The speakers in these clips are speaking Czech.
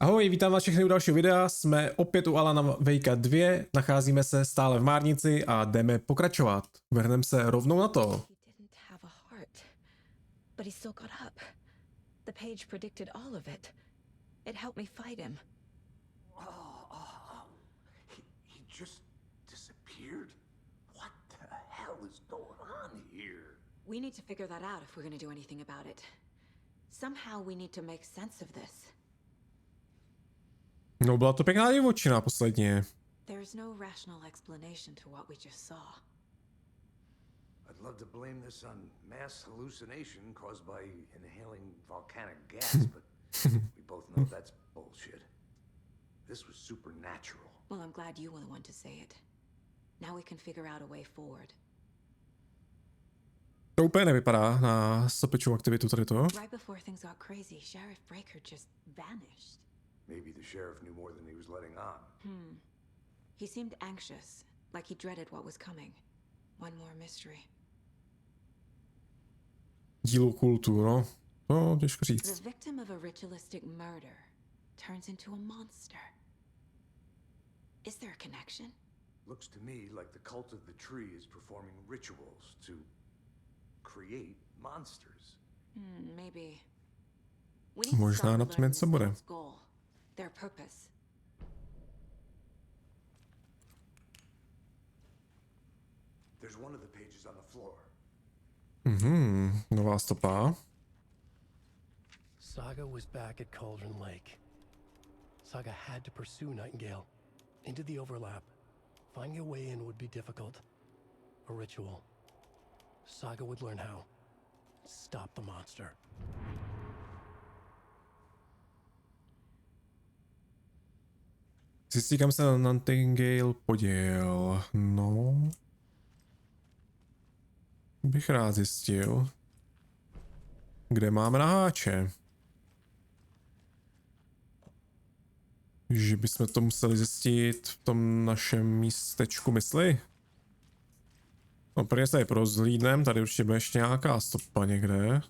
Ahoj, vítám vás všechny u dalšího videa, jsme opět u Alana Wakea 2, nacházíme se stále v Márnici a jdeme pokračovat. Vrhneme se rovnou na to. But he still got up. The page predicted all of it. It helped me fight him. He just disappeared? What the hell is going on here? We need to figure that out if we're going to do anything about it. Somehow we need to make sense of this. No, byla to pěkná divočina posledně. There's no rational explanation to what we just saw. I'd love to blame this on mass hallucination caused by inhaling volcanic gas, but we both know that's bullshit. This was supernatural. Well, I'm glad you were the one to say it. Now we can figure out a way forward. To úplně nevypadá na sopečnou aktivitu tady to. Right before things got crazy, Sheriff Breaker just vanished. Maybe the sheriff knew more than he was letting on. He seemed anxious, like he dreaded what was coming. One more mystery. Dílo kultu, no. No, těžko říct. The victim of a ritualistic murder turns into a monster. Is there a connection? Looks to me like the cult of the tree is performing rituals to create monsters. Maybe. We need to Možná start na tom learning něco this bude. cult's goal, their purpose. There's one of the pages on the floor. Nová stopa. Saga was back at Cauldron Lake. Saga had to pursue Nightingale into the overlap. Finding a way in would be difficult. A ritual. Saga would learn how. Stop the monster. Zjistí, kam se Nightingale poděl. No. Bych rád zjistil. Kde máme naháče? Že bychom to museli zjistit v tom našem místečku mysli? No, prvně se tady prozhlídnem, tady určitě bude ještě nějaká stopa někde.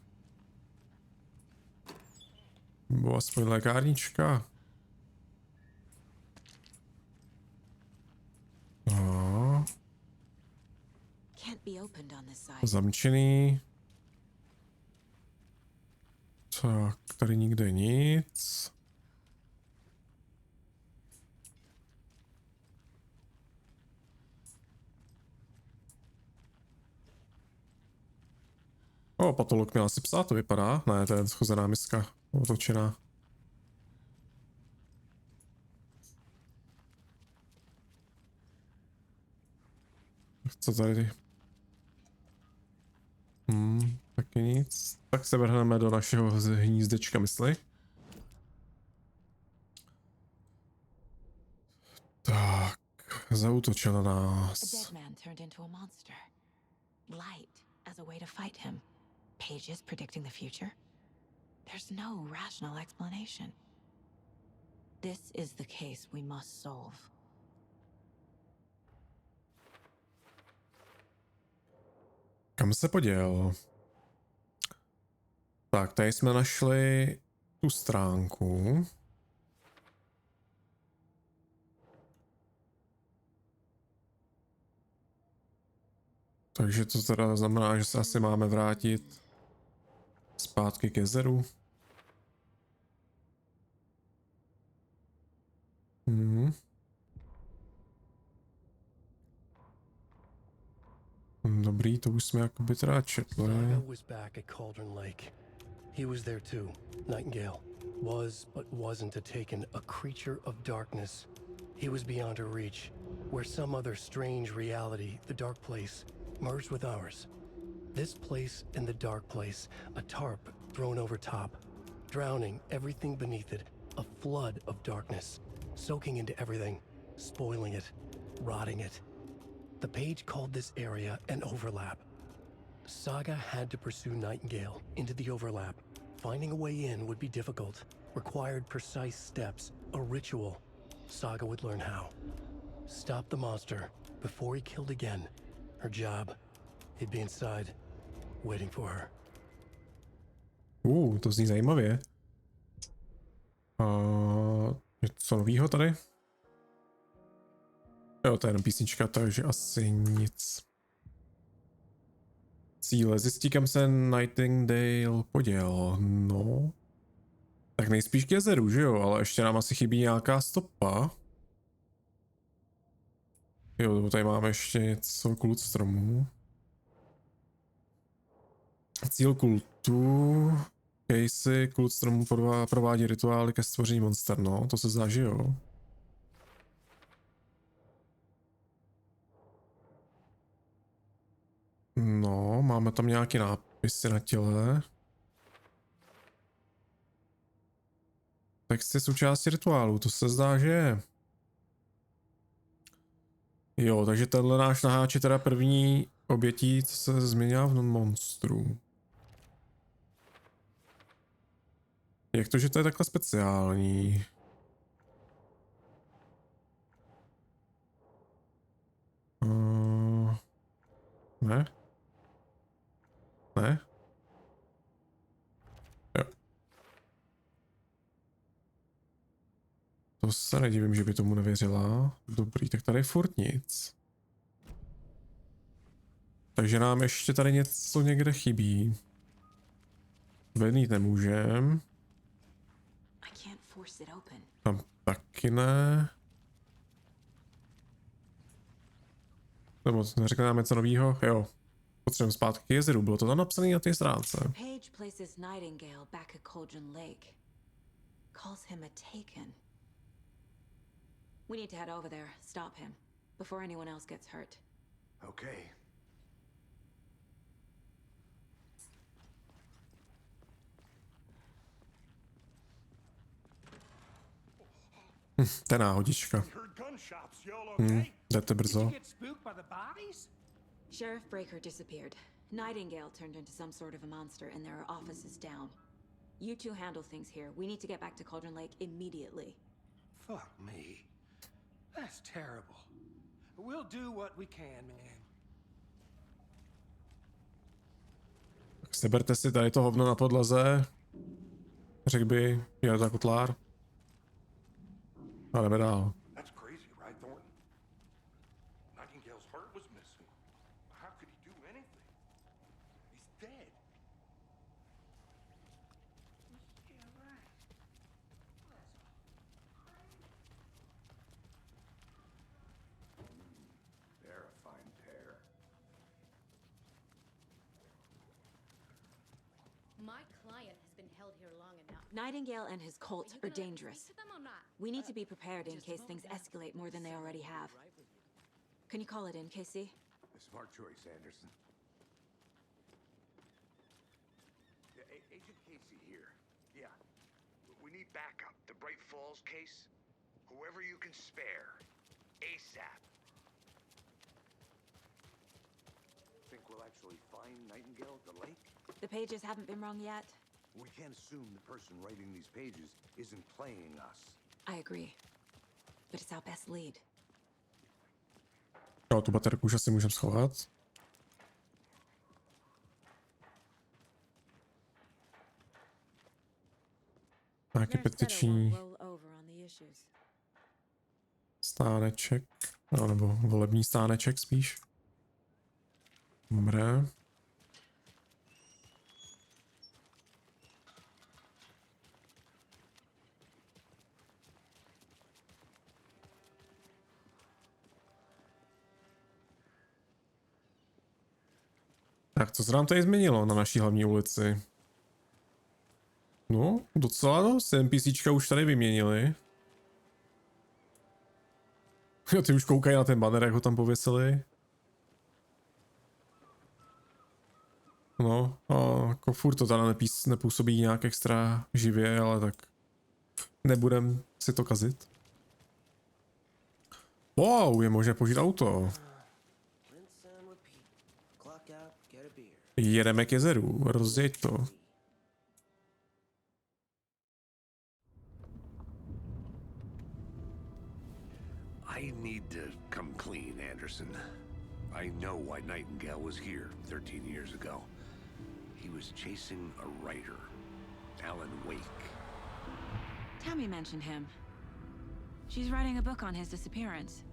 Nebo aspoň lékárnička. No. Can't be opened on this side. Zamčený. Tak, tady nikde nic. O, patolog měl asi psát, to vypadá. Ne, to je schozená miska, otočená. Co tady? Taky nic. Tak se vrhneme do našeho hnízdečka mysli. Tak, zaútočil na A nás. dead man turned into a monster. Light as a way to fight him. Pages predicting the future? There's no rational explanation. This is the case we must solve. Kam se poděl? Tak, tady jsme našli tu stránku. Takže to teda znamená, že se asi máme vrátit zpátky k jezeru. Dobrý, to už jsme jakoby teda četli. Saga was back at Cauldron Lake. He was there too. Nightingale was, but wasn't a taken, a creature of darkness. He was beyond her reach, where some other strange reality, the dark place, merged with ours. This place and the dark place, a tarp thrown over top, drowning everything beneath it, a flood of darkness, soaking into everything, spoiling it, rotting it. The page called this area an overlap. Saga had to pursue Nightingale into the overlap. Finding a way in would be difficult, required precise steps, a ritual. Saga would learn how. Stop the monster before he killed again. Her job, he'd be inside, waiting for her. To zní zajímavě. Něco novýho tady? Jo, to je jenom písnička, takže asi nic. Cíle. Zjistí, kam se Nightingale poděl. No. Tak nejspíš k jezeru, že jo? Ale ještě nám asi chybí nějaká stopa. Jo, tady máme ještě něco kult stromů. Cíl kultu. Casey, kult stromů provádí rituály ke stvoření monster, no. To se zdá, že jo. No, máme tam nějaké nápisy na těle. Text je součástí rituálu, to se zdá, že je. Jo, takže tenhle náš naháč je teda první obětí, co se změnila v monstru. Jak to, že to je takhle speciální? Ne? Ne? Jo. To se nedivím, že by tomu nevěřila. Dobrý, tak tady furt nic. Takže nám ještě tady něco někde chybí. Vednít nemůžem. Tam taky ne. Nebo neřekne nám něco novýho? Jo. Potřebujeme zpátky k jezeru, bylo to tam napsané na té stránce. Page places Nightingale back at Cauldron Lake. Calls him a taken. We need to head over there, stop him, before anyone else gets hurt. Okay. To je náhodička. Jdete brzo. Sheriff Breaker disappeared. Nightingale turned into some sort of a monster and there are offices down. You two handle things here. We need to get back to Cauldron Lake immediately. Fuck me. That's terrible. We'll do what we can, man. Seberte si tady to hovno na podlaze. Řekl by, je to kotlár. A jdeme dál. That's crazy, right, Thornton? Nightingale's heart was missing. How could he do anything? He's dead. Yeah, right. They're a fine pair. My client has been held here long enough. Nightingale and his cult You are gonna dangerous. speak to them or not? We need to be prepared in case things escalate more than they already have. Can you call it in, Casey? A smart choice, Anderson. Agent Casey here. Yeah. We need backup. The Bright Falls case. Whoever you can spare. ASAP. Think we'll actually find Nightingale at the lake? The pages haven't been wrong yet. We can't assume the person writing these pages isn't playing us. I agree. But it's our best lead. Jo, tu baterku už asi můžeme schovat. Nějaký petiční stáneček, no, nebo volební stáneček spíš. Dobré. Tak co se nám tady změnilo na naší hlavní ulici? No, docela dost. NPCčka už tady vyměnili. Jo, ty už koukají na ten banner, jak ho tam pověsili. No, a jako furt to tady nepůsobí nějak extra živě, ale tak nebudem si to kazit. Wow, je možné použít auto. Jedeme k jezeru, rozjeď to. I need to come clean, Anderson. I know why Nightingale was here 13 years ago. He was chasing a writer, Alan Wake. Tammy mentioned him. She's writing a book on his disappearance.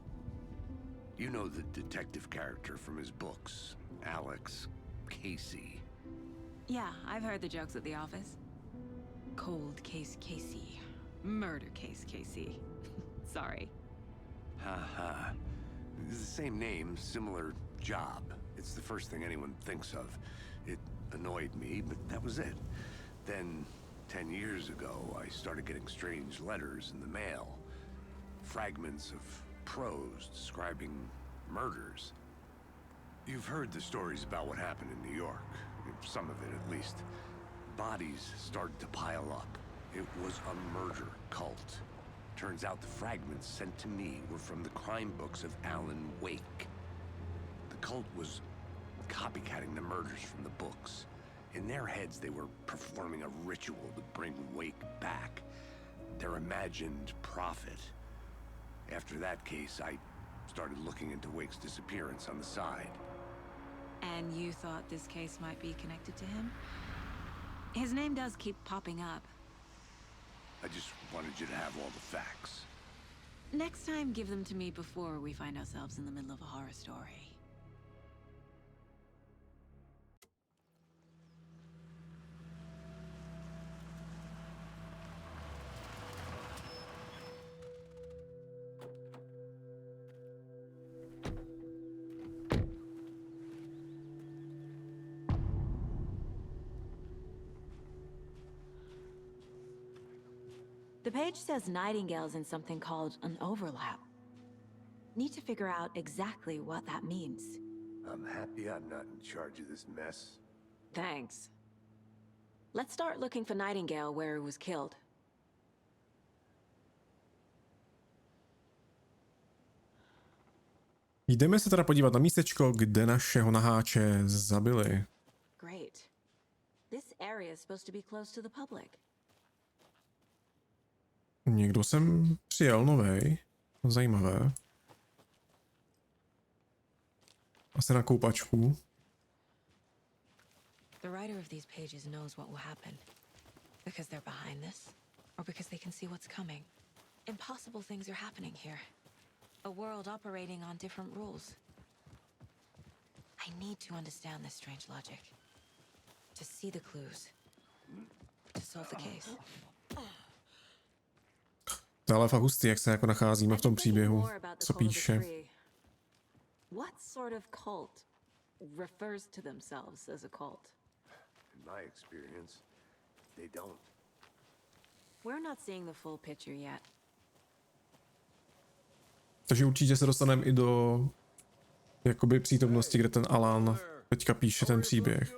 You know the detective character from his books, Alex Casey. Yeah, I've heard the jokes at the office. Cold case Casey. Murder case Casey. Sorry. Haha. It's the same name, similar job. It's the first thing anyone thinks of. It annoyed me, but that was it. Then, 10 years ago, I started getting strange letters in the mail. Fragments of prose describing murders. You've heard the stories about what happened in New York. Some of it, at least. Bodies started to pile up. It was a murder cult. Turns out the fragments sent to me were from the crime books of Alan Wake. The cult was copycatting the murders from the books. In their heads, they were performing a ritual to bring Wake back. Their imagined prophet. After that case, I started looking into Wake's disappearance on the side. And you thought this case might be connected to him? His name does keep popping up. I just wanted you to have all the facts. Next time, give them to me before we find ourselves in the middle of a horror story. The page says Nightingale's in something called an overlap. Need to figure out exactly what that means. I'm happy I'm not in charge of this mess. Thanks. Let's start looking for Nightingale where he was killed. Jdeme se teda podívat na místečko, kde našeho naháče zabili. Great. This area is supposed to be close to the public. Někdo sem přijel novej. Zajímavé. Asi na koupačku. The writer of these pages knows what will happen. Because they're behind this, or because they can see what's coming. Impossible things are happening here. A world operating on different rules. I need to understand this strange logic. To see the clues. To solve the case. To je ale fakt hustý, jak se jako nacházíme v tom příběhu. Co píše. What sort of cult refers to themselves as a cult? In my experience, they don't. We're not seeing the full picture yet. Takže určitě se dostaneme i do jakoby přítomnosti, kde ten Alan teďka píše ten příběh.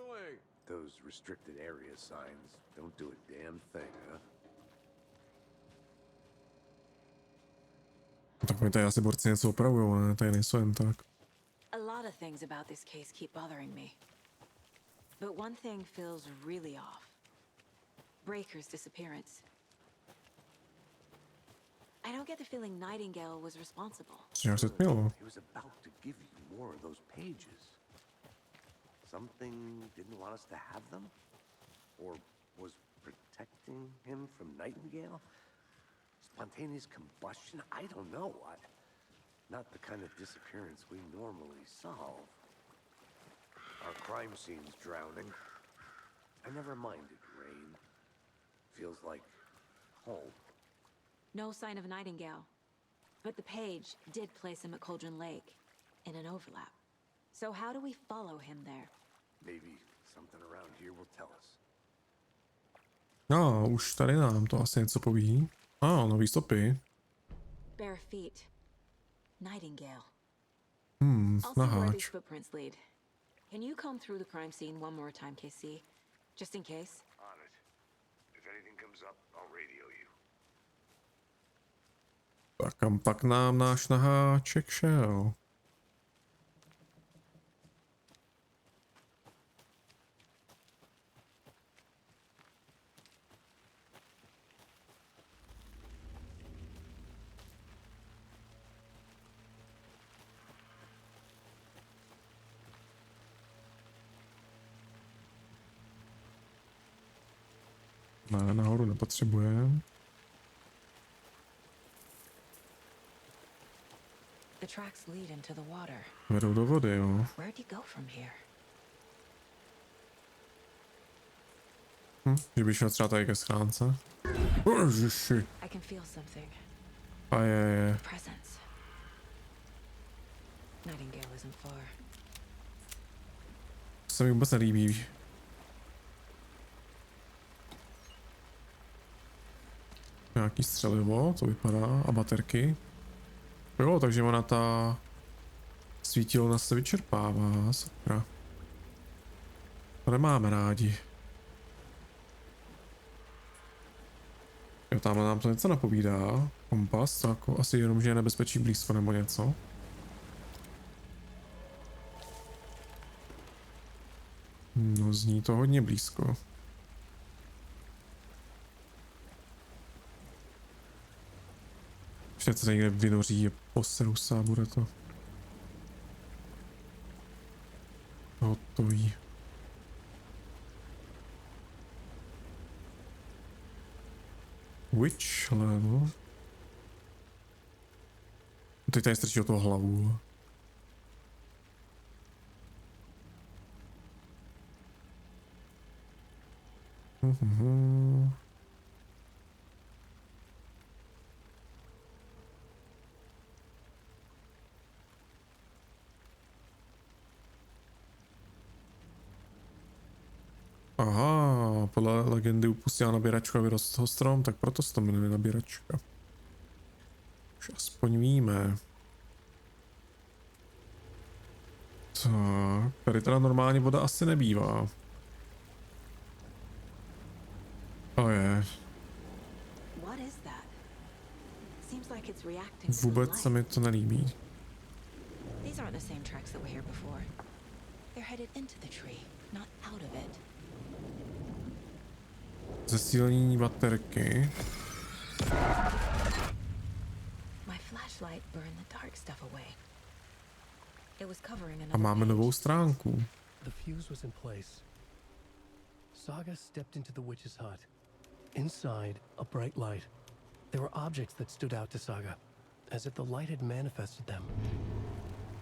Those restricted area signs don't do a damn thing, huh? Tak mi tady asi borci něco opravujou, ne? Tady nejsou jen tak. A lot of things about this case keep bothering me. But one thing feels really off. Breaker's disappearance. I don't get the feeling Nightingale was responsible. Co já se tmilo? He was about to give you more of those pages. Something didn't want us to have them? Or was protecting him from Nightingale? Spontaneous combustion? I don't know. Not the kind of disappearance we normally solve. Our crime scene's drowning. I never minded rain. Feels like home. No sign of Nightingale. But the page did place him at Cauldron Lake, in an overlap. So how do we follow him there? Maybe something around here will tell us. No, už tady nám to asi něco poví. Nový stopy. Bare feet. Nightingale. I'll see where these Naháč. footprints lead. Can you comb through the crime scene one more time, KC? Just in case? On it. If anything comes up, I'll radio you. Tak kam pak nám náš naháček šel? Ne, nahoru nepotřebujeme. The tracks lead into the water. Vedou do vody, jo. Where'd he go from here? Že by šel třeba tady ke schránce. Ježiši. I can feel something. A je. Presence. Nightingale isn't far. To se mi vůbec nelíbí. Nějaký střelivo, to vypadá, a baterky. Jo, takže ona ta svítilna se vyčerpává, sakra. To nemáme rádi. Jo, tamhle nám to něco napovídá. Kompas, to jako asi jenom, že je nebezpečí blízko nebo něco. No, zní to hodně blízko. Ještě se někde vynoří, je poserusá, bude to. Hotový. Which level? Teď tady strčí o toho hlavu. Aha, podle legendy upustila nabíračku a vyrostl toho strom, tak proto se to jmenuje nabíračka. Už aspoň víme. Tak, tady teda normálně voda asi nebývá. O je. What is that? Seems like it's reacting to the Vůbec se mi light. to nelíbí. These aren't the same tracks that were here before. They're headed into the tree, not out of it. Zesílení baterky. My flashlight burned the dark stuff away. It was covering A another máme novou page. stránku. The fuse was in place. Saga stepped into the witch's hut. Inside, a bright light. There were objects that stood out to Saga, as if the light had manifested them.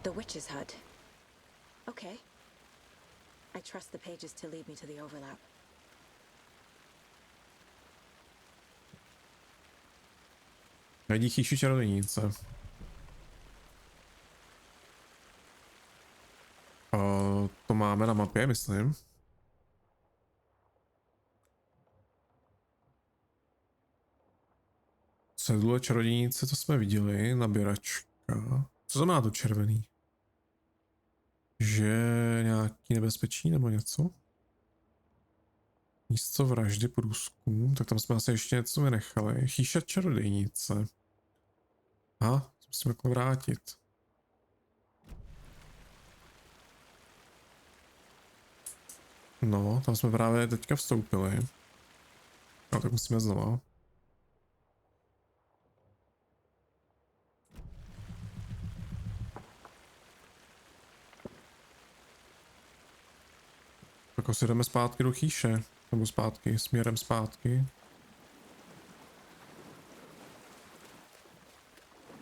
The witch's hut. Okay. I trust the pages to lead me to the overlap. Najdi chýši čarodějnice. To máme na mapě, myslím. Cedule čarodějnice, to jsme viděli, nabíračka. Co znamená to červený? Že nějaký nebezpečí nebo něco? Místo vraždy, průzkum, tak tam jsme asi ještě něco vynechali. Chýša čarodějnice. Aha, musíme jako vrátit. No, tam jsme právě teďka vstoupili. No, tak musíme znova. Tak asi jdeme zpátky do chýše. Nebo zpátky, směrem zpátky.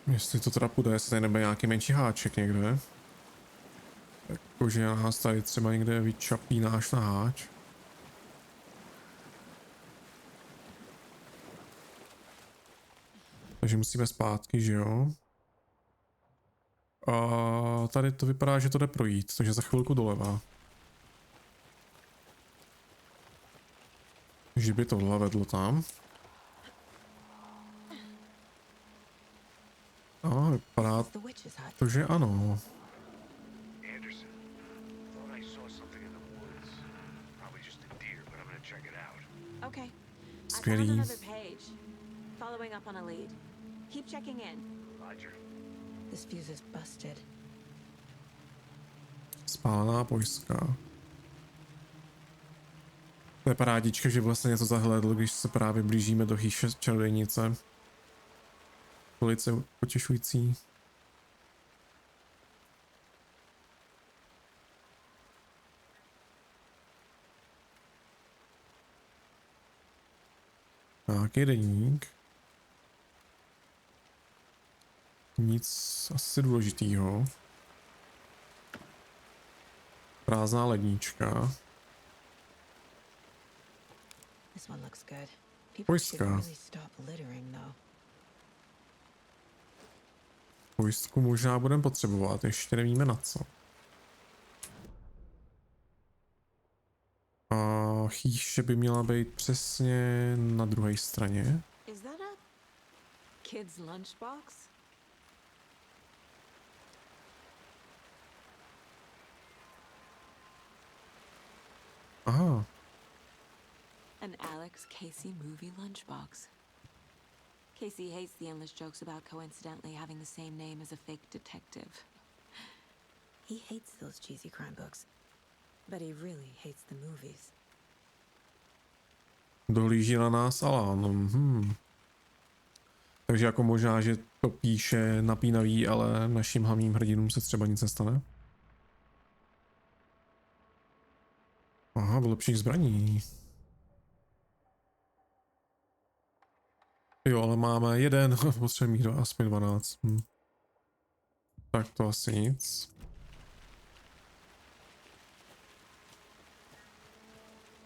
Jestli to teda půjde, jestli tady nebude nějaký menší háček někde. Jakože nás tady třeba někde vyčapí náš naháč. Takže musíme zpátky, že jo? A tady to vypadá, že to jde projít, takže za chvilku doleva. Že by tohle vedlo tam. A vypadá The witch's hut. to, že ano. Anderson, thought I saw something in the woods. Probably just a deer, but I'm gonna check it out. Okay. I found Skvělý. another page. Following up on a lead. Keep checking in. Roger. This fuse is busted. Spálená pojistka. To je parádička, že vlastně něco zahlédl, když se právě blížíme do chýše čarodějnice. Velice potěšující. Nějaký deník. Nic asi důležitýho. Prázdná lednička. This one looks good. People should Pojistka. really stop littering, though. Pojistku možná budeme potřebovat, ještě nevíme na co. A chýše by měla být přesně na druhé straně. Is that a kid's lunchbox? Aha, An Alex Casey movie lunchbox. Casey hates the endless jokes about coincidentally having the same name as a fake detective. He hates those cheesy crime books, but he really hates the movies. dohlíží na nás Alan. Takže jako možná, že to píše napínavý, ale našim hlavním hrdinům se třeba nic nestane. Aha, vylepšení zbraní. Jo, ale máme jeden, potřebujeme jich aspoň 12. Tak to asi nic.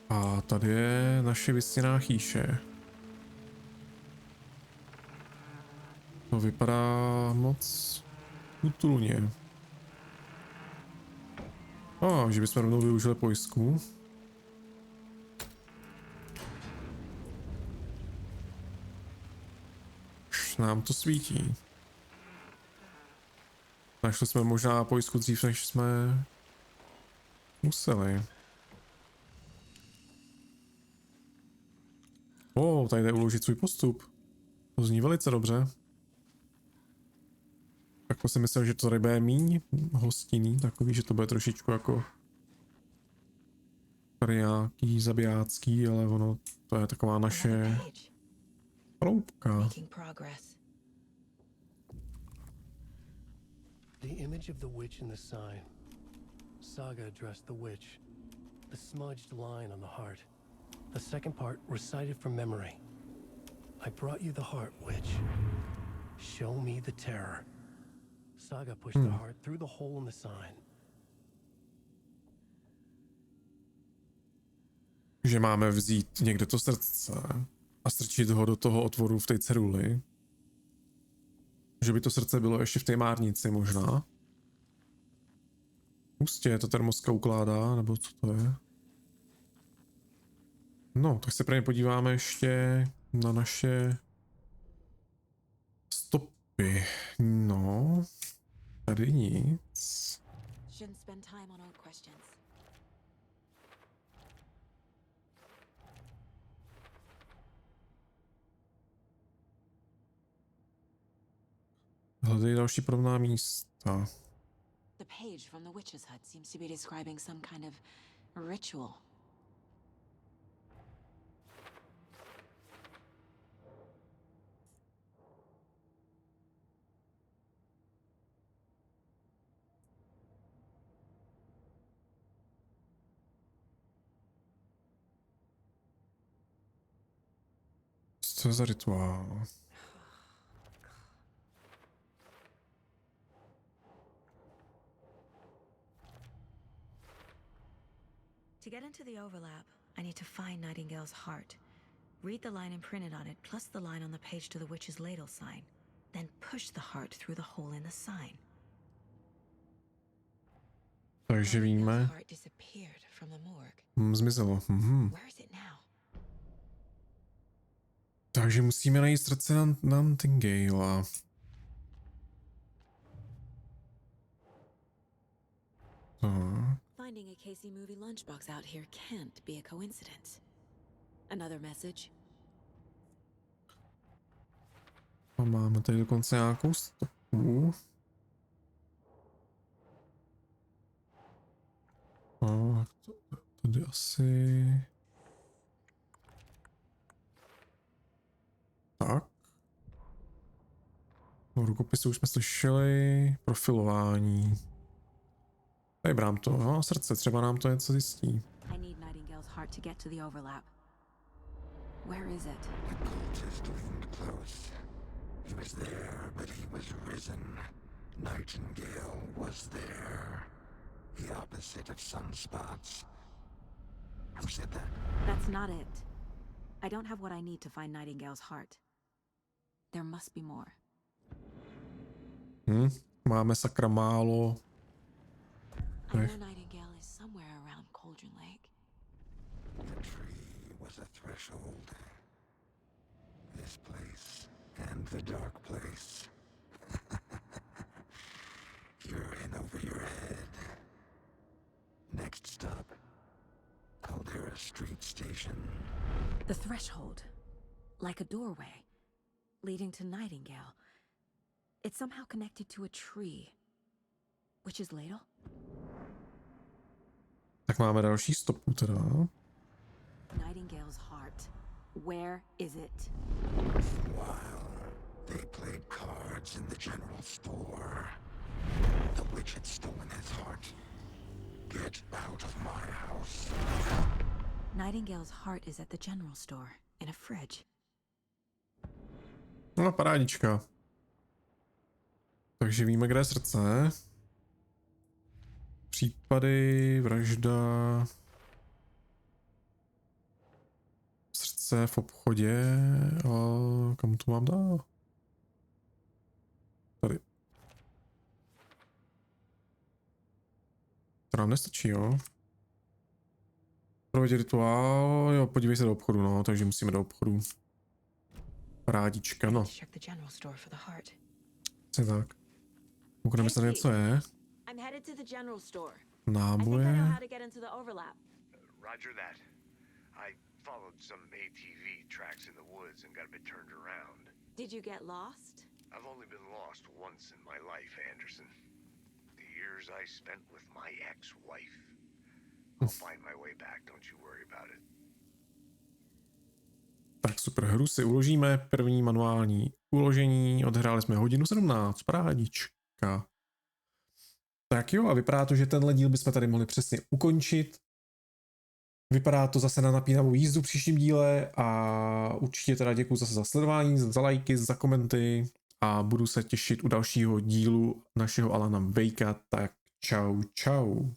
A tady je naše vysněná chýše. To vypadá moc útulně. Že bychom rovnou využili pojistku. Už nám to svítí. Našli jsme možná pojistku dřív, než jsme museli. Tady jde uložit svůj postup. To zní velice dobře. Tak to si myslel, že to tady bude míň hostinný, takový, že to bude trošičku jako tady nějaký zabijácký, ale ono to je taková naše proupka. Making progress. The image of the witch in the sign. Saga addressed the witch. The smudged line on the heart. The second part recited from memory. I brought you the heart, witch. Show me the terror. Saga pushed the heart through the hole in the sign. Že máme vzít někde to srdce a strčit ho do toho otvoru v té ceruli. Že by to srdce bylo ještě v té márnici možná. Pustě, to termoska ukládá, nebo co to je? No, tak se prvně podíváme ještě na naše stopy. No, tady nic. Shouldn't spend time on old questions. Hledej další podobná místa. The page from the witch's hut seems to be describing some kind of ritual. Co je za rituál? To get into the overlap, I need to find Nightingale's heart. Read the line imprinted on it, plus the line on the page to the witch's ladle sign. Then push the heart through the hole in the sign. Takže víme. Nightingale's heart disappeared from the morgue. Zmizelo. Where is it now? Takže musíme najít srdce Nightingale. Tak. Finding a Casey movie lunchbox out here can't be a coincidence. Another message? A máme tady dokonce nějakou stopu. Tady asi... Tak. No, rukopisy už jsme slyšeli. Profilování. Tady brám to. No, srdce, třeba nám to něco zjistí. I need Nightingale's heart to get to the overlap. Where is it? The cultist isn't close. He was there, but he was risen. Nightingale was there. The opposite of sunspots. Who said that? That's not it. I don't have what I need to find Nightingale's heart. There must be more. Máme sakra málo. I know Nightingale is somewhere around Cauldron Lake. The tree was a threshold. This place and the dark place. You're in over your head. Next stop, Caldera Street Station. The threshold. Like a doorway. Leading to Nightingale. It's somehow connected to a tree. Which is Ladle? Tak máme další stopu teda. Nightingale's heart. Where is it? While they played cards in the general store, the witch had stolen his heart. Get out of my house. Nightingale's heart is at the general store, in a fridge. No, parádička. Takže víme, kde je srdce. Případy, vražda. Srdce v obchodě. A kam to mám dát? Tady. To nám nestačí, jo? Provedě rituál, jo, podívej se do obchodu, no, takže musíme do obchodu. Parádička, no. Co tak? Koukneme se na něco je. Náboje. Roger that. I followed some ATV tracks in the woods and got a bit turned around. Did you get lost? I've only been lost once in my life, Anderson. The years I spent with my ex-wife. I'll find my way back, don't you worry about it. Tak super, hru si uložíme. První manuální uložení. Odehráli jsme 1:17. Parádička. Tak jo, a vypadá to, že tenhle díl bychom tady mohli přesně ukončit. Vypadá to zase na napínavou jízdu v příštím díle a určitě teda děkuji zase za sledování, za lajky, za komenty a budu se těšit u dalšího dílu našeho Alana Wakea. Tak čau, čau.